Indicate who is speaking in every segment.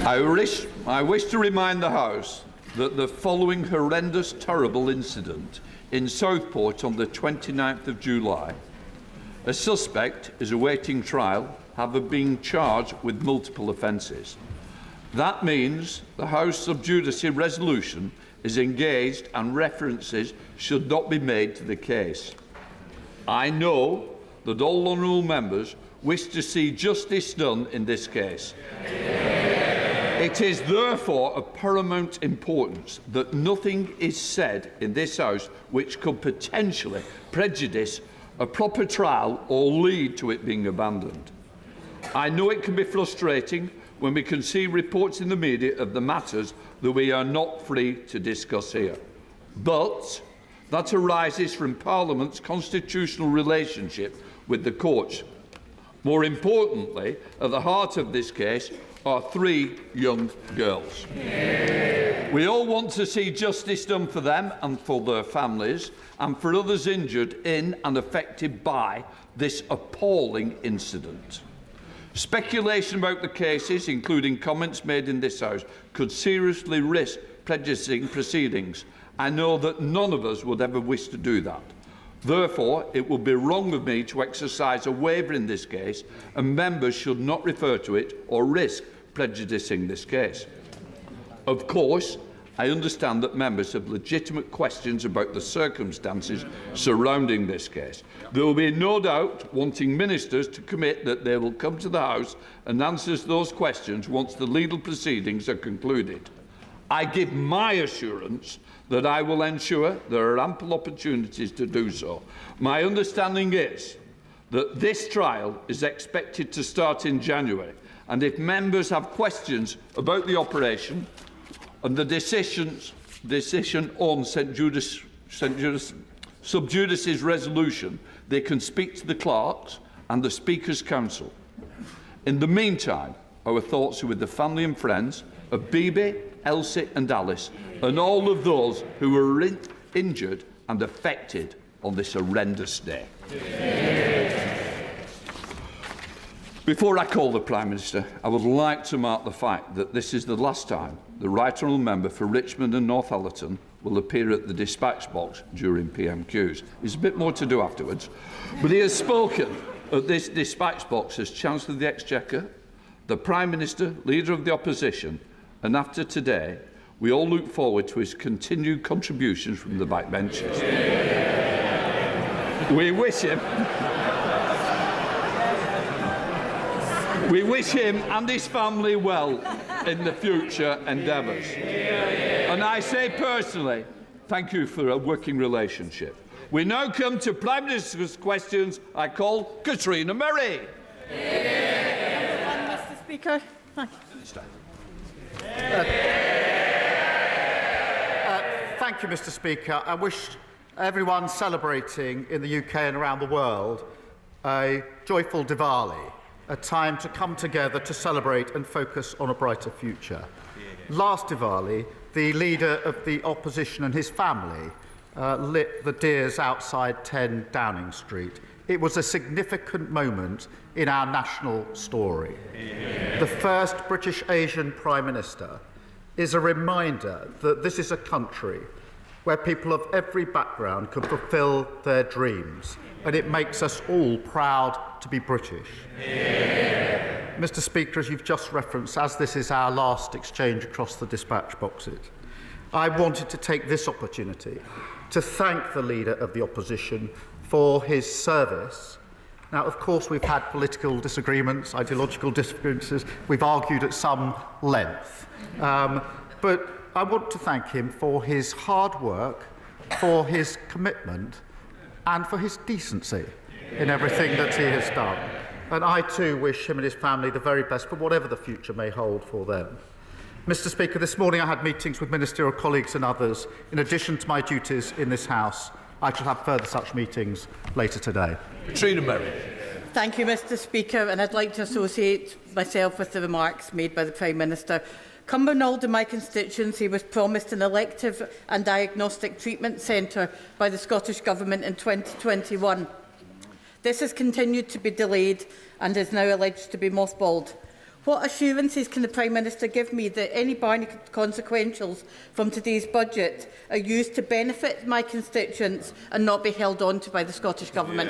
Speaker 1: I wish to remind the House that the following horrendous, terrible incident in Southport on the 29th of July, a suspect is awaiting trial, having been charged with multiple offences. That means the House sub judice resolution is engaged and references should not be made to the case. I know that all honourable members wish to see justice done in this case. It is therefore of paramount importance that nothing is said in this House which could potentially prejudice a proper trial or lead to it being abandoned. I know it can be frustrating when we can see reports in the media of the matters that we are not free to discuss here. But that arises from Parliament's constitutional relationship with the courts. More importantly, at the heart of this case are 3 young girls. We all want to see justice done for them and for their families, and for others injured in and affected by this appalling incident. Speculation about the cases, including comments made in this House, could seriously risk prejudicing proceedings. I know that none of us would ever wish to do that. Therefore, it would be wrong of me to exercise a waiver in this case, and members should not refer to it or risk prejudicing this case. Of course, I understand that members have legitimate questions about the circumstances surrounding this case. There will be no doubt wanting ministers to commit that they will come to the House and answer those questions once the legal proceedings are concluded. I give my assurance that I will ensure there are ample opportunities to do so. My understanding is that this trial is expected to start in January, and if members have questions about the operation and the decision on sub judice's resolution, they can speak to the clerks and the Speaker's Council. In the meantime, our thoughts are with the family and friends of Bibi, Elsie and Alice, and all of those who were injured and affected on this horrendous day. Before I call the Prime Minister, I would like to mark the fact that this is the last time the Right Honourable Member for Richmond and Northallerton will appear at the dispatch box during PMQs. There's a bit more to do afterwards, but he has spoken at this dispatch box as Chancellor of the Exchequer, the Prime Minister, Leader of the Opposition, and after today, we all look forward to his continued contributions from the backbenches. We wish him and his family well in the future endeavours. And I say personally, thank you for a working relationship. We now come to Prime Minister's questions. I call Katrina Murray.
Speaker 2: Mr. Speaker. Thank you, Mr. Speaker. I wish everyone celebrating in the UK and around the world a joyful Diwali, a time to come together to celebrate and focus on a brighter future. Last Diwali, the Leader of the Opposition and his family lit the deers outside 10 Downing Street. It was a significant moment in our national story. The first British Asian Prime Minister is a reminder that this is a country where people of every background can fulfil their dreams, and it makes us all proud to be British. Mr. Speaker, as you've just referenced, as this is our last exchange across the dispatch boxes, I wanted to take this opportunity to thank the Leader of the Opposition for his service. Now, of course, we've had political disagreements, ideological differences, we've argued at some length, but I want to thank him for his hard work, for his commitment, and for his decency in everything that he has done. And I too wish him and his family the very best for whatever the future may hold for them. Mr. Speaker, this morning I had meetings with ministerial colleagues and others. In addition to my duties in this House, I shall have further such meetings later today.
Speaker 1: Katrina Murray.
Speaker 2: Thank you, Mr. Speaker, and I'd like to associate myself with the remarks made by the Prime Minister. Cumbernauld, in my constituency, was promised an elective and diagnostic treatment centre by the Scottish Government in 2021. This has continued to be delayed and is now alleged to be mothballed.
Speaker 3: What assurances can the Prime Minister give me that any binding consequentials from today's budget are used to benefit my constituents and not be held on to by the Scottish Government?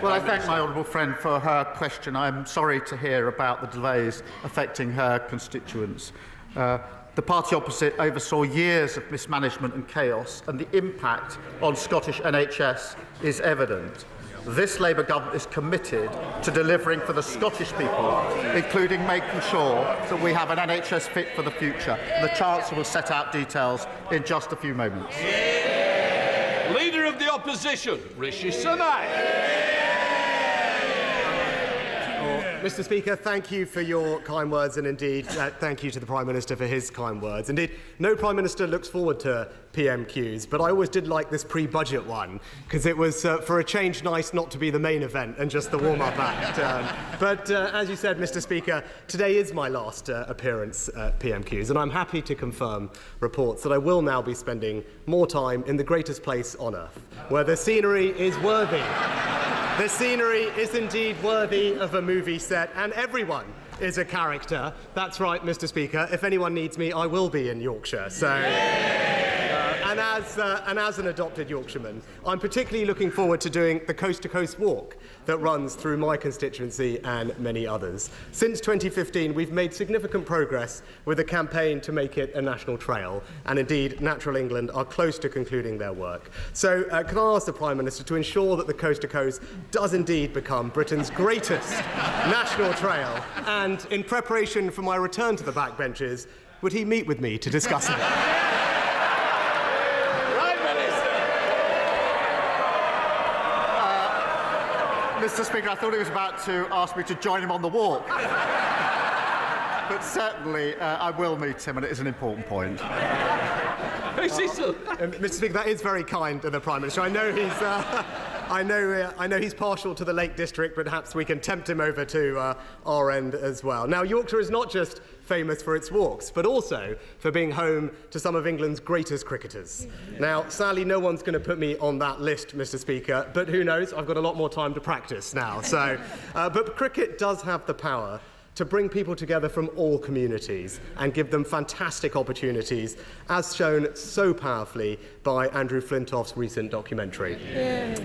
Speaker 2: Well, I thank my honourable friend for her question. I'm sorry to hear about the delays affecting her constituents. The party opposite oversaw years of mismanagement and chaos, and the impact on Scottish NHS is evident. This Labour government is committed to delivering for the Scottish people, including making sure that we have an NHS fit for the future. The Chancellor will set out details in just a few moments.
Speaker 1: Leader of the Opposition, Rishi Sunak.
Speaker 4: Mr. Speaker, thank you for your kind words, and indeed thank you to the Prime Minister for his kind words. Indeed, no Prime Minister looks forward to PMQs, but I always did like this pre-budget one, because it was, for a change, nice not to be the main event and just the warm-up act. But as you said, Mr. Speaker, today is my last appearance at PMQs, and I'm happy to confirm reports that I will now be spending more time in the greatest place on earth, where the scenery is worthy. The scenery is indeed worthy of a movie set, and everyone is a character. That's right, Mr. Speaker. If anyone needs me, I will be in Yorkshire. So, and as an adopted Yorkshireman, I'm particularly looking forward to doing the coast-to-coast walk that runs through my constituency and many others. Since 2015, we've made significant progress with a campaign to make it a national trail, and indeed, Natural England are close to concluding their work. So, can I ask the Prime Minister to ensure that the coast-to-coast does indeed become Britain's greatest national trail, and in preparation for my return to the backbenches, would he meet with me to discuss it?
Speaker 2: Mr. Speaker, I thought he was about to ask me to join him on the walk. But certainly, I will meet him, and it is an important point.
Speaker 4: Mr. Speaker, that is very kind of the Prime Minister. I know he's. I know he's partial to the Lake District, but perhaps we can tempt him over to our end as well. Now, Yorkshire is not just famous for its walks, but also for being home to some of England's greatest cricketers. Now, sadly, no one's going to put me on that list, Mr. Speaker, but who knows? I've got a lot more time to practice now. So, but cricket does have the power to bring people together from all communities and give them fantastic opportunities, as shown so powerfully by Andrew Flintoff's recent documentary.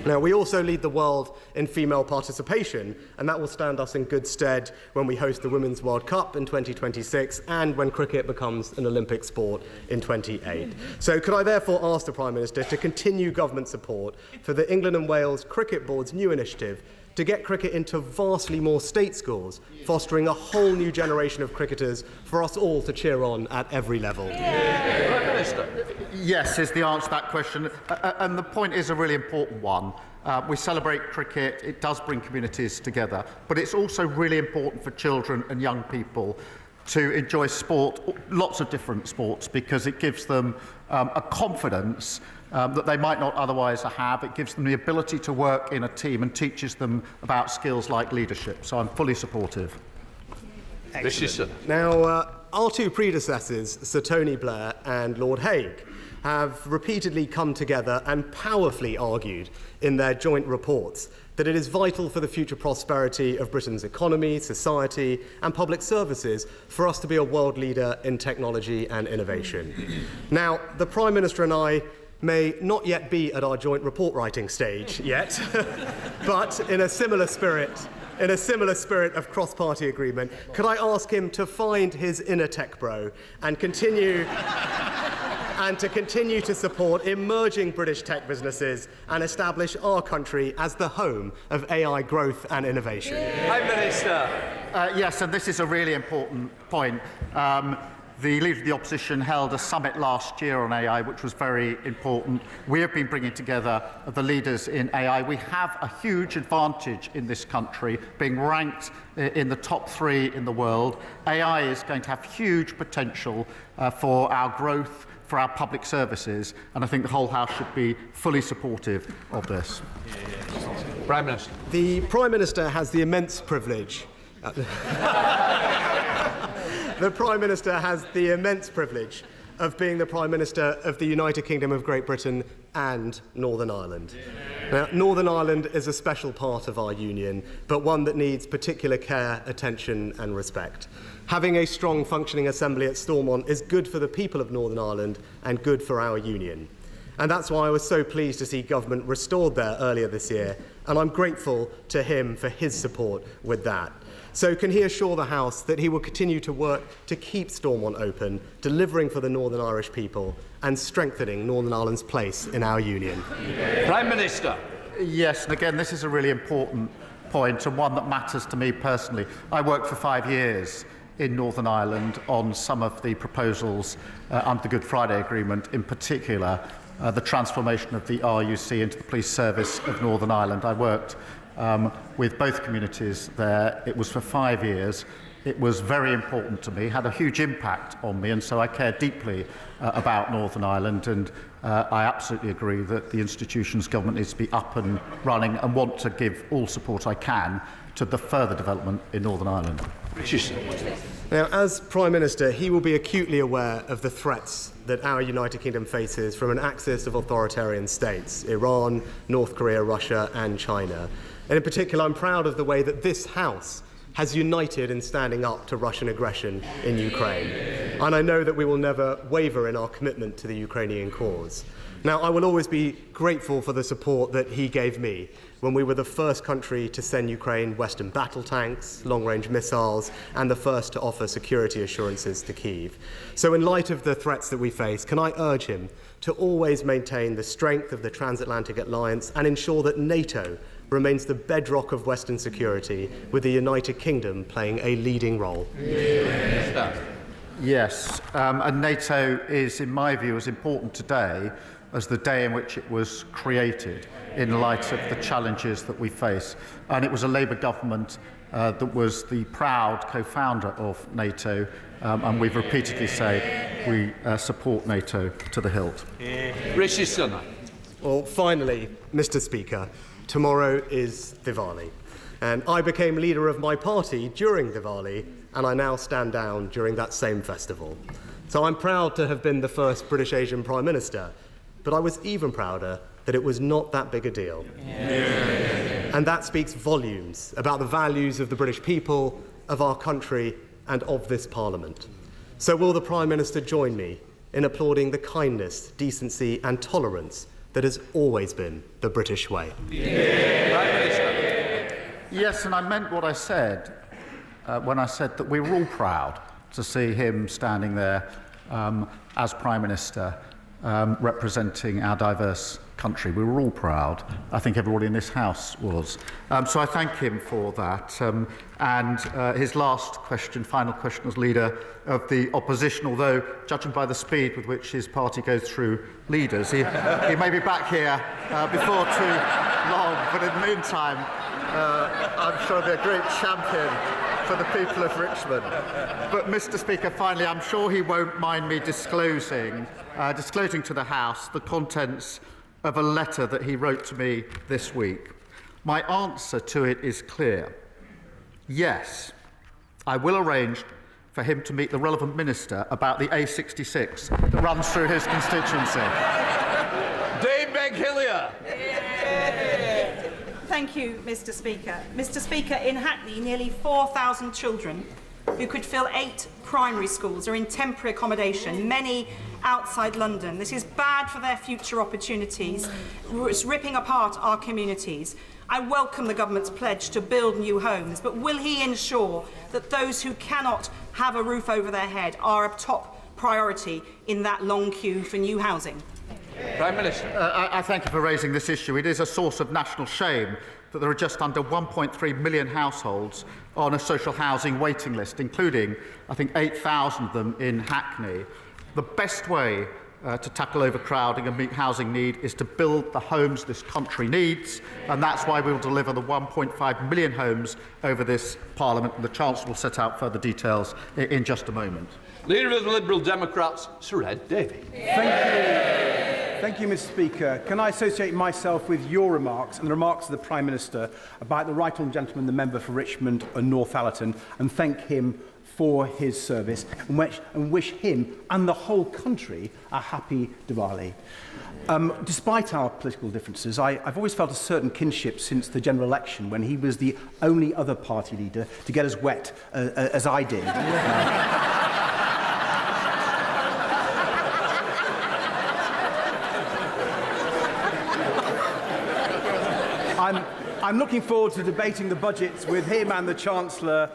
Speaker 4: Now, we also lead the world in female participation, and that will stand us in good stead when we host the Women's World Cup in 2026 and when cricket becomes an Olympic sport in 2028. So could I therefore ask the Prime Minister to continue government support for the England and Wales Cricket Board's new initiative to get cricket into vastly more state schools, fostering a whole new generation of cricketers for us all to cheer on at every level?
Speaker 2: Yes, is the answer to that question. And the point is a really important one. We celebrate cricket, it does bring communities together, but it's also really important for children and young people to enjoy sport, lots of different sports, because it gives them a confidence that they might not otherwise have. It gives them the ability to work in a team and teaches them about skills like leadership. So I'm fully supportive.
Speaker 4: Now, our two predecessors, Sir Tony Blair and Lord Hague, have repeatedly come together and powerfully argued in their joint reports that it is vital for the future prosperity of Britain's economy, society and public services for us to be a world leader in technology and innovation. Now, the Prime Minister and I may not yet be at our joint report writing stage yet, but in a similar spirit of cross-party agreement, could I ask him to find his inner tech bro and continue to support emerging British tech businesses and establish our country as the home of AI growth and innovation?
Speaker 1: Prime Minister.
Speaker 2: Yes, and this is a really important point. The Leader of the Opposition held a summit last year on AI, which was very important. We have been bringing together the leaders in AI. We have a huge advantage in this country, being ranked in the top 3 in the world. AI is going to have huge potential for our growth, for our public services, and I think the whole House should be fully supportive of this.
Speaker 1: Prime Minister.
Speaker 4: The Prime Minister has the immense privilege. The Prime Minister has the immense privilege of being the Prime Minister of the United Kingdom of Great Britain and Northern Ireland. Now, Northern Ireland is a special part of our union, but one that needs particular care, attention and respect. Having a strong functioning assembly at Stormont is good for the people of Northern Ireland and good for our union. And that's why I was so pleased to see government restored there earlier this year, and I'm grateful to him for his support with that. So can he assure the House that he will continue to work to keep Stormont open, delivering for the Northern Irish people and strengthening Northern Ireland's place in our union?
Speaker 1: Prime Minister.
Speaker 2: Yes, and again, this is a really important point and one that matters to me personally. I worked for 5 years in Northern Ireland on some of the proposals under the Good Friday Agreement, in particular the transformation of the RUC into the Police Service of Northern Ireland. I worked with both communities there. It was for 5 years. It was very important to me, had a huge impact on me, and so I care deeply about Northern Ireland, and I absolutely agree that the institutions government needs to be up and running and want to give all support I can to the further development in Northern Ireland.
Speaker 4: Now, as Prime Minister, he will be acutely aware of the threats that our United Kingdom faces from an axis of authoritarian states, Iran, North Korea, Russia and China. And in particular, I'm proud of the way that this House has united in standing up to Russian aggression in Ukraine. And I know that we will never waver in our commitment to the Ukrainian cause. Now, I will always be grateful for the support that he gave me when we were the first country to send Ukraine Western battle tanks, long-range missiles, and the first to offer security assurances to Kyiv. So in light of the threats that we face, can I urge him to always maintain the strength of the transatlantic alliance and ensure that NATO remains the bedrock of Western security, with the United Kingdom playing a leading role?
Speaker 2: Yes, and NATO is, in my view, as important today as the day in which it was created, in light of the challenges that we face. And it was a Labour government that was the proud co-founder of NATO, and we've repeatedly said we support NATO to the hilt.
Speaker 1: Rishi Sunak.
Speaker 4: Well, finally, Mr. Speaker, tomorrow is Diwali. And I became leader of my party during Diwali, and I now stand down during that same festival. So I'm proud to have been the first British Asian Prime Minister, but I was even prouder that it was not that big a deal. And that speaks volumes about the values of the British people, of our country, and of this Parliament. So will the Prime Minister join me in applauding the kindness, decency and tolerance that has always been the British way?
Speaker 2: Yes, and I meant what I said when I said that we were all proud to see him standing there as Prime Minister, representing our diverse country. We were all proud. I think everybody in this House was. So I thank him for that. And his last question, final question as leader of the opposition, although judging by the speed with which his party goes through leaders, he may be back here before too long, but in the meantime, I'm sure he'll be a great champion for the people of Richmond. But, Mr. Speaker, finally, I'm sure he won't mind me disclosing to the House the contents of a letter that he wrote to me this week. My answer to it is clear. Yes, I will arrange for him to meet the relevant minister about the A66 that runs through his constituency.
Speaker 1: Dave Begg-Hillier.
Speaker 5: Thank you, Mr. Speaker. Mr. Speaker, in Hackney, nearly 4,000 children who could fill 8 primary schools are in temporary accommodation, many outside London. This is bad for their future opportunities. It's ripping apart our communities. I welcome the government's pledge to build new homes, but will he ensure that those who cannot have a roof over their head are a top priority in that long queue for new housing?
Speaker 1: Prime Minister.
Speaker 2: I thank you for raising this issue. It is a source of national shame that there are just under 1.3 million households on a social housing waiting list, including, I think, 8,000 of them in Hackney. The best way to tackle overcrowding and meet housing need is to build the homes this country needs, and that's why we will deliver the 1.5 million homes over this Parliament, and the Chancellor will set out further details in just a moment.
Speaker 1: Leader of the Liberal Democrats, Sir Ed Davey.
Speaker 6: Thank you, Mr. Speaker. Can I associate myself with your remarks and the remarks of the Prime Minister about the right honourable gentleman, the member for Richmond and Northallerton, and thank him for his service and wish him and the whole country a happy Diwali. Despite our political differences, I've always felt a certain kinship since the general election, when he was the only other party leader to get as wet as I did. I'm looking forward to debating the budgets with him and the Chancellor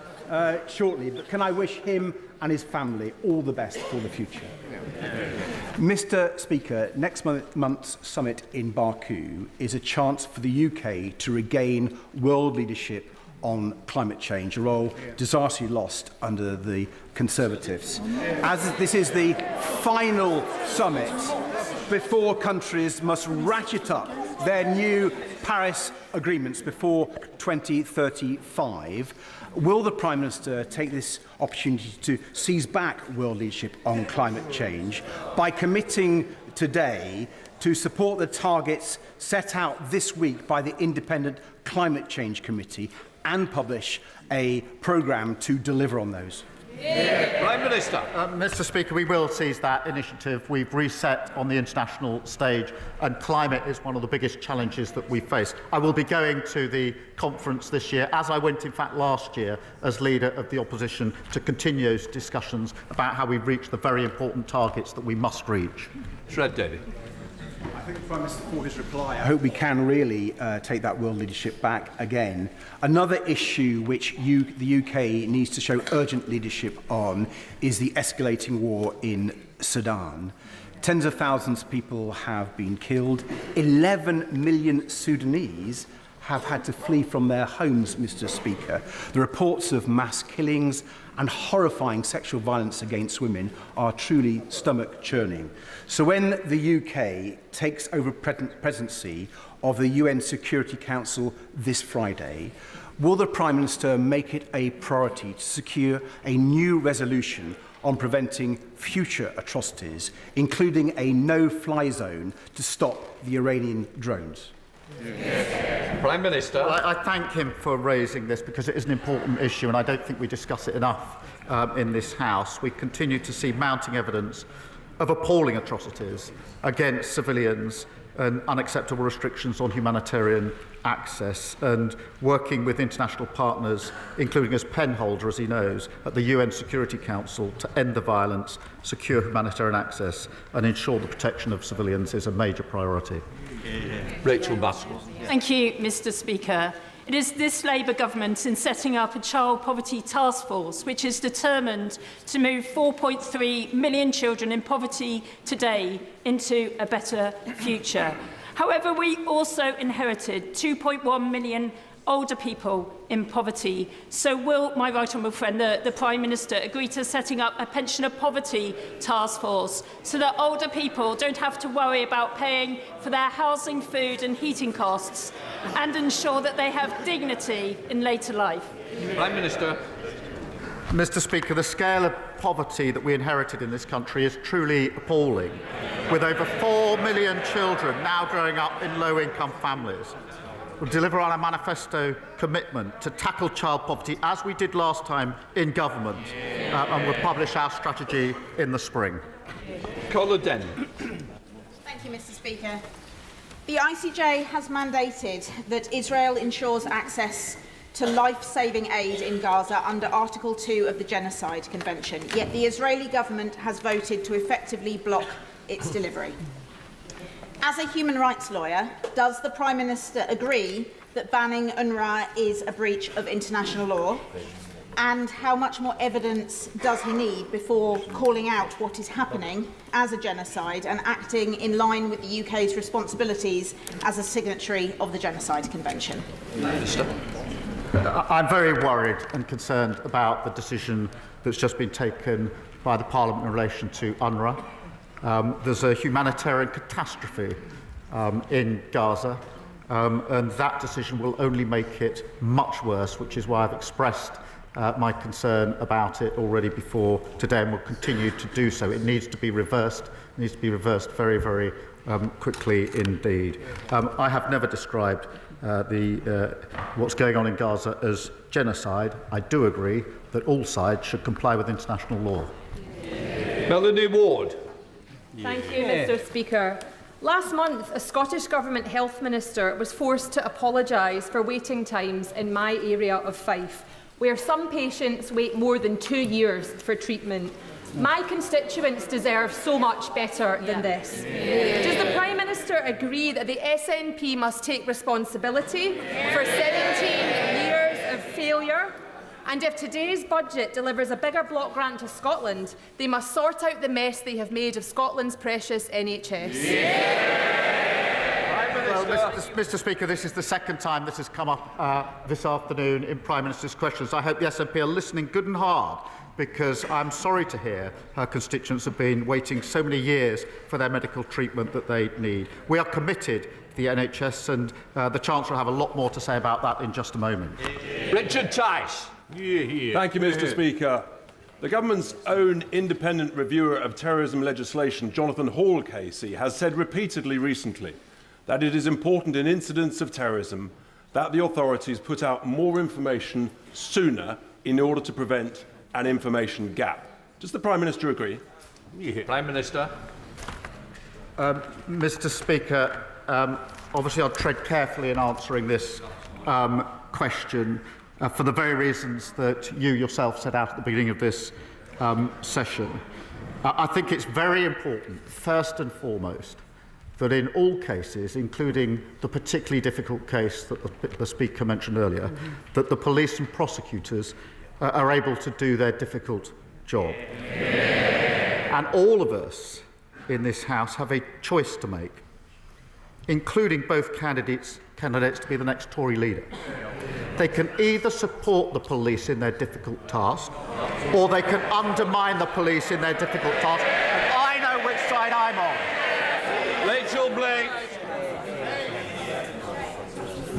Speaker 6: shortly, but can I wish him and his family all the best for the future. Mr. Speaker, next month's summit in Baku is a chance for the UK to regain world leadership on climate change, a role disastrously lost under the Conservatives. As this is the final summit before countries must ratchet up their new Paris agreements before 2035, will the Prime Minister take this opportunity to seize back world leadership on climate change by committing today to support the targets set out this week by the Independent Climate Change Committee and publish a programme to deliver on those?
Speaker 1: Prime Minister.
Speaker 2: Mr. Speaker, we will seize that initiative. We've reset on the international stage, and climate is one of the biggest challenges that we face. I will be going to the conference this year, as I went in fact last year as leader of the opposition, to continue those discussions about how we reach the very important targets that we must reach.
Speaker 1: Shred David.
Speaker 6: I thank the Prime Minister for his reply. I hope we can really take that world leadership back again. Another issue which the UK needs to show urgent leadership on is the escalating war in Sudan. Tens of thousands of people have been killed. 11 million Sudanese have had to flee from their homes, Mr. Speaker. The reports of mass killings and horrifying sexual violence against women are truly stomach-churning. So when the UK takes over presidency of the UN Security Council this Friday, will the Prime Minister make it a priority to secure a new resolution on preventing future atrocities, including a no-fly zone to stop the Iranian drones?
Speaker 1: Prime Minister.
Speaker 2: Well, I thank him for raising this, because it is an important issue and I don't think we discuss it enough in this House. We continue to see mounting evidence of appalling atrocities against civilians and unacceptable restrictions on humanitarian access, and working with international partners, including as penholder, as he knows, at the UN Security Council to end the violence, secure humanitarian access and ensure the protection of civilians is a major priority.
Speaker 1: Rachel Baskin.
Speaker 7: Thank you, Mr. Speaker. It is this Labour government in setting up a child poverty task force which is determined to move 4.3 million children in poverty today into a better future. However, we also inherited 2.1 million older people in poverty. So will my right honourable friend, the Prime Minister, agree to setting up a pensioner poverty task force so that older people don't have to worry about paying for their housing, food and heating costs, and ensure that they have dignity in later life?
Speaker 1: Prime Minister.
Speaker 2: Mr. Speaker, the scale of poverty that we inherited in this country is truly appalling, with over 4 million children now growing up in low-income families. We'll deliver on a manifesto commitment to tackle child poverty, as we did last time in government, and we'll publish our strategy in the spring.
Speaker 1: Colin Denny.
Speaker 8: Thank you, Mr. Speaker. The ICJ has mandated that Israel ensures access to life-saving aid in Gaza under Article 2 of the Genocide Convention, yet the Israeli government has voted to effectively block its delivery. As a human rights lawyer, does the Prime Minister agree that banning UNRWA is a breach of international law? And how much more evidence does he need before calling out what is happening as a genocide and acting in line with the UK's responsibilities as a signatory of the Genocide Convention?
Speaker 1: Minister.
Speaker 2: I'm very worried and concerned about the decision that's just been taken by the Parliament in relation to UNRWA. There's a humanitarian catastrophe in Gaza, and that decision will only make it much worse, which is why I've expressed my concern about it already before today and will continue to do so. It needs to be reversed. It needs to be reversed very, very quickly indeed. I have never described what's going on in Gaza as genocide. I do agree that all sides should comply with international law.
Speaker 1: Melanie Ward.
Speaker 9: Thank you, Mr. Speaker. Last month, a Scottish Government Health Minister was forced to apologise for waiting times in my area of Fife, where some patients wait more than 2 years for treatment. My constituents deserve so much better than this. Does the Prime Minister agree that the SNP must take responsibility for 17 years of failure? And if today's budget delivers a bigger block grant to Scotland, they must sort out the mess they have made of Scotland's precious NHS.
Speaker 2: Well, Mr. Speaker, this is the second time this has come up this afternoon in Prime Minister's questions. I hope the SNP are listening good and hard, because I'm sorry to hear her constituents have been waiting so many years for their medical treatment that they need. We are committed to the NHS, and the Chancellor will have a lot more to say about that in just a moment.
Speaker 1: Richard Tice.
Speaker 10: Thank you, Mr. Speaker. The government's own independent reviewer of terrorism legislation, Jonathan Hall KC, has said repeatedly recently that it is important in incidents of terrorism that the authorities put out more information sooner in order to prevent an information gap. Does the Prime Minister agree?
Speaker 1: Prime Minister.
Speaker 2: Mr. Speaker, obviously I'll tread carefully in answering this question for the very reasons that you yourself set out at the beginning of this session. I think it's very important, first and foremost, that in all cases, including the particularly difficult case that the Speaker mentioned earlier, that the police and prosecutors are able to do their difficult job. And all of us in this House have a choice to make, including both candidates to be the next Tory leader. They can either support the police in their difficult task, or they can undermine the police in their difficult task. And I know which side I'm on.
Speaker 1: Rachel Blake.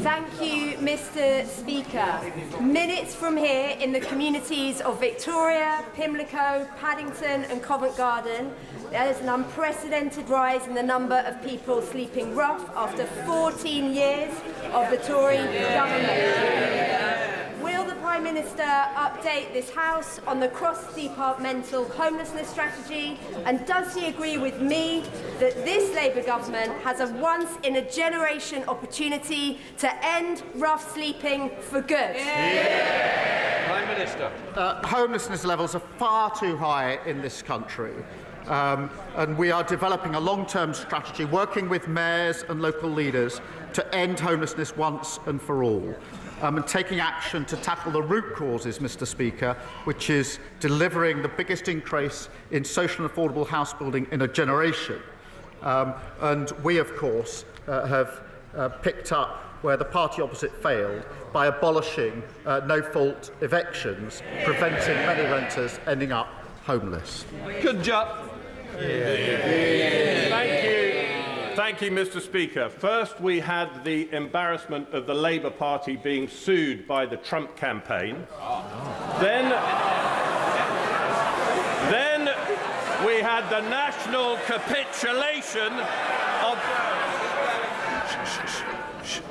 Speaker 11: Thank you, Mr. Speaker. Minutes from here, in the communities of Victoria, Pimlico, Paddington and Covent Garden, there is an unprecedented rise in the number of people sleeping rough after 14 years of the Tory government. Will the Prime Minister update this House on the cross-departmental homelessness strategy? And does he agree with me that this Labour government has a once-in-a-generation opportunity to end rough sleeping for good?
Speaker 1: Prime Minister.
Speaker 2: Homelessness levels are far too high in this country. And we are developing a long-term strategy, working with mayors and local leaders to end homelessness once and for all. And taking action to tackle the root causes, Mr. Speaker, which is delivering the biggest increase in social and affordable house building in a generation. And we, of course, have picked up where the party opposite failed by abolishing no-fault evictions, preventing many renters ending up homeless.
Speaker 1: Good job.
Speaker 12: Thank you. Thank you, Mr. Speaker. First, we had the embarrassment of the Labour Party being sued by the Trump campaign. Then we had the national capitulation of...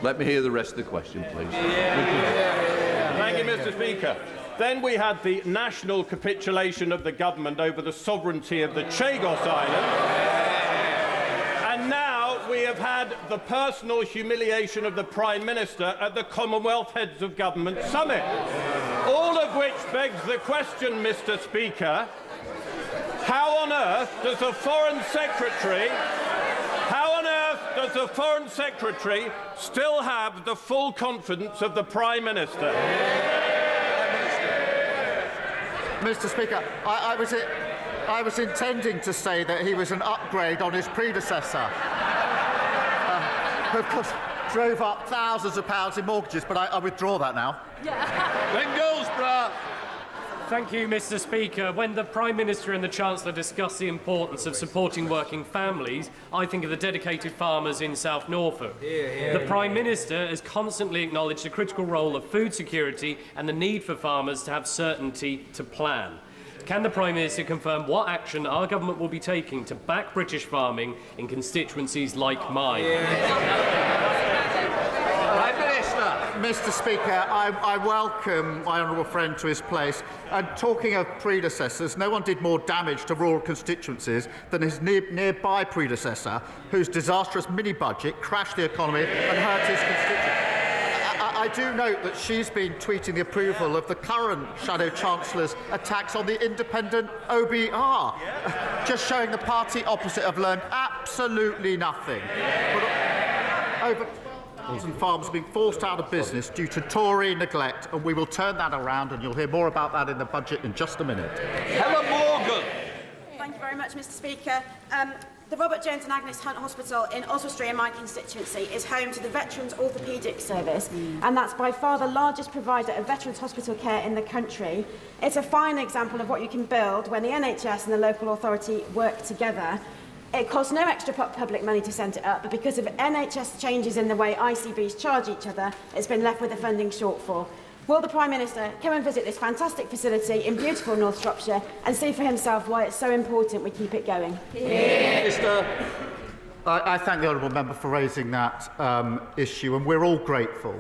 Speaker 1: Let me hear the rest of the question, please.
Speaker 12: Thank you, Mr. Speaker. Then we had the national capitulation of the government over the sovereignty of the Chagos Islands. And now we have had the personal humiliation of the Prime Minister at the Commonwealth Heads of Government Summit. All of which begs the question, Mr. Speaker, how on earth does a Foreign Secretary still have the full confidence of the Prime Minister?
Speaker 2: Mr. Speaker, I was intending to say that he was an upgrade on his predecessor. Of course, drove up thousands of pounds in mortgages, but I withdraw that now.
Speaker 13: Thank you, Mr. Speaker. When the Prime Minister and the Chancellor discuss the importance of supporting working families, I think of the dedicated farmers in South Norfolk. The Prime Minister has constantly acknowledged the critical role of food security and the need for farmers to have certainty to plan. Can the Prime Minister confirm what action our government will be taking to back British farming in constituencies like mine?
Speaker 2: Prime Minister. Mr. Speaker, I welcome my honourable friend to his place. And talking of predecessors, no one did more damage to rural constituencies than his nearby predecessor, whose disastrous mini-budget crashed the economy and hurt his constituents. I do note that she's been tweeting the approval of the current Shadow Chancellor's attacks on the independent OBR, just showing the party opposite have learned absolutely nothing. Over and farmers have been forced out of business due to Tory neglect, and we will turn that around, and you'll hear more about that in the budget in just a minute.
Speaker 1: Helen Morgan.
Speaker 14: Thank you very much, Mr. Speaker. The Robert Jones and Agnes Hunt Hospital in Oswestry in my constituency is home to the Veterans Orthopaedic Service, and that's by far the largest provider of veterans hospital care in the country. It's a fine example of what you can build when the NHS and the local authority work together. It costs no extra public money to set it up, but because of NHS changes in the way ICBs charge each other, it's been left with a funding shortfall. Will the Prime Minister come and visit this fantastic facility in beautiful North Shropshire and see for himself why it's so important we keep it going?
Speaker 2: I thank the honourable member for raising that issue, and we're all grateful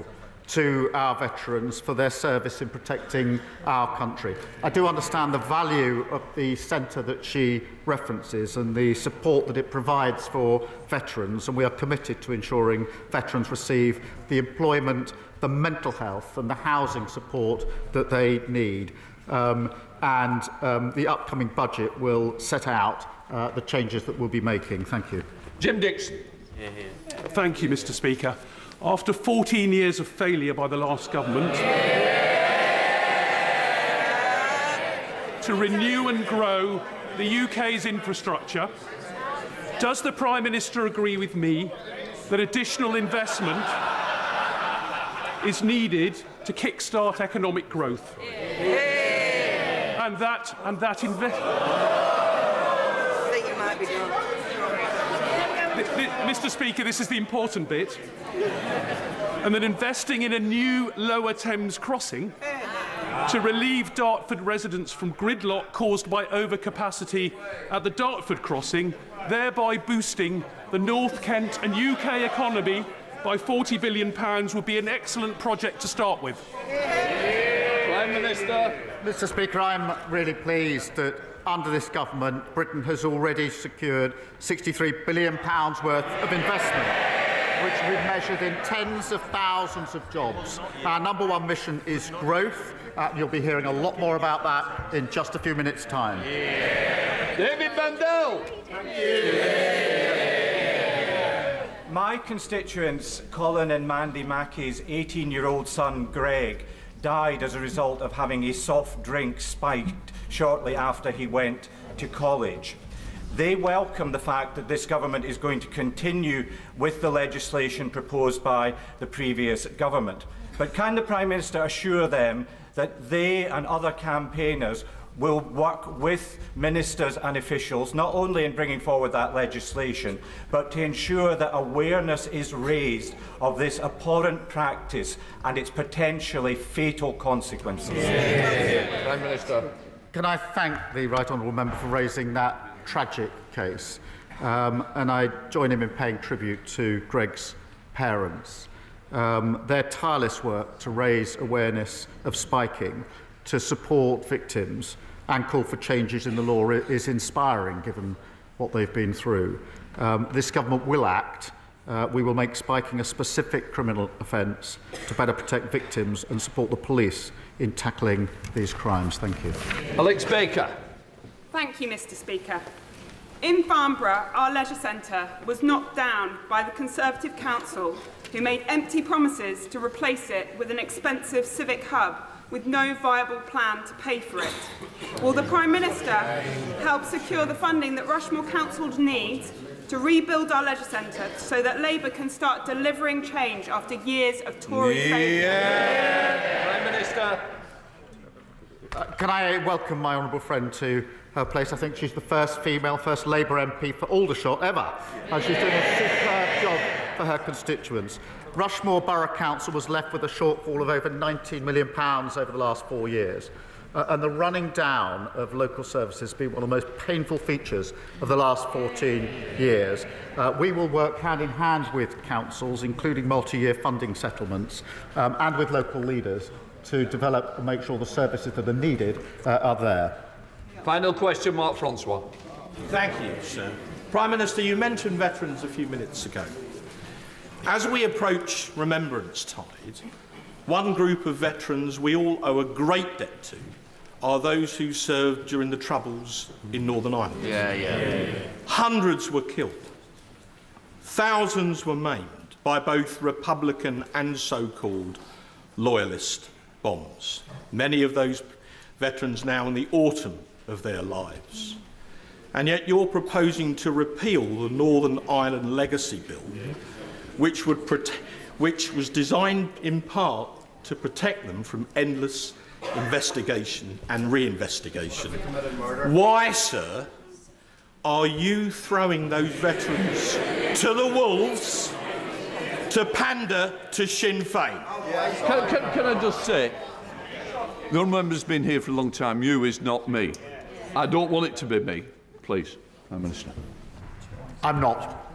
Speaker 2: to our veterans for their service in protecting our country. I do understand the value of the centre that she references and the support that it provides for veterans, and we are committed to ensuring veterans receive the employment, the mental health and the housing support that they need. The upcoming budget will set out the changes that we'll be making. Thank you.
Speaker 1: Jim Dixon.
Speaker 15: Thank you, Mr. Speaker. After 14 years of failure by the last government to renew and grow the UK's infrastructure, does the Prime Minister agree with me that additional investment is needed to kickstart economic growth? And that investment... Mr. Speaker, this is the important bit. And that investing in a new Lower Thames crossing to relieve Dartford residents from gridlock caused by overcapacity at the Dartford crossing, thereby boosting the North Kent and UK economy by £40 billion, would be an excellent project to start with.
Speaker 1: Prime Minister.
Speaker 2: Mr. Speaker, I'm really pleased that under this government, Britain has already secured £63 billion worth of investment, which will be measured in tens of thousands of jobs. Our number one mission is growth. You'll be hearing a lot more about that in just a few minutes' time.
Speaker 1: David Bandel.
Speaker 16: My constituents, Colin and Mandy Mackey's 18-year-old son, Greg, died as a result of having a soft drink spiked shortly after he went to college. They welcome the fact that this government is going to continue with the legislation proposed by the previous government. But can the Prime Minister assure them that they and other campaigners will work with ministers and officials, not only in bringing forward that legislation, but to ensure that awareness is raised of this abhorrent practice and its potentially fatal consequences?
Speaker 2: Prime Minister. Can I thank the Right Honourable Member for raising that tragic case? And I join him in paying tribute to Greg's parents. Their tireless work to raise awareness of spiking, to support victims and call for changes in the law is inspiring, given what they've been through. This government will act. We will make spiking a specific criminal offence to better protect victims and support the police in tackling these crimes. Thank you.
Speaker 1: Alex Baker.
Speaker 17: Thank you, Mr. Speaker. In Farnborough, our leisure centre was knocked down by the Conservative Council, who made empty promises to replace it with an expensive civic hub with no viable plan to pay for it. Will the Prime Minister help secure the funding that Rushmore Council needs to rebuild our leisure centre so that Labour can start delivering change after years of Tory failure?
Speaker 1: Prime Minister.
Speaker 2: Can I welcome my honourable friend to her place? I think she's the first Labour MP for Aldershot ever. And she's doing a superb job for her constituents. Rushmore Borough Council was left with a shortfall of over £19 million over the last 4 years. and the running down of local services has been one of the most painful features of the last 14 years. We will work hand in hand with councils, including multi-year funding settlements, and with local leaders to develop and make sure the services that are needed are there.
Speaker 1: Final question, Mark Francois.
Speaker 18: Thank you, sir. Prime Minister, you mentioned veterans a few minutes ago. As we approach Remembrance Tide, one group of veterans we all owe a great debt to are those who served during the Troubles in Northern Ireland. Hundreds were killed. Thousands were maimed by both Republican and so-called loyalist bombs. Many of those veterans now in the autumn of their lives. And yet you're proposing to repeal the Northern Ireland Legacy Bill, which was designed in part to protect them from endless investigation and reinvestigation. Why, sir, are you throwing those veterans to the wolves to pander to Sinn Féin?
Speaker 1: Can I just say, the honourable member's been here for a long time. You is not me. I don't want it to be me. Please, Prime Minister.
Speaker 2: I'm not.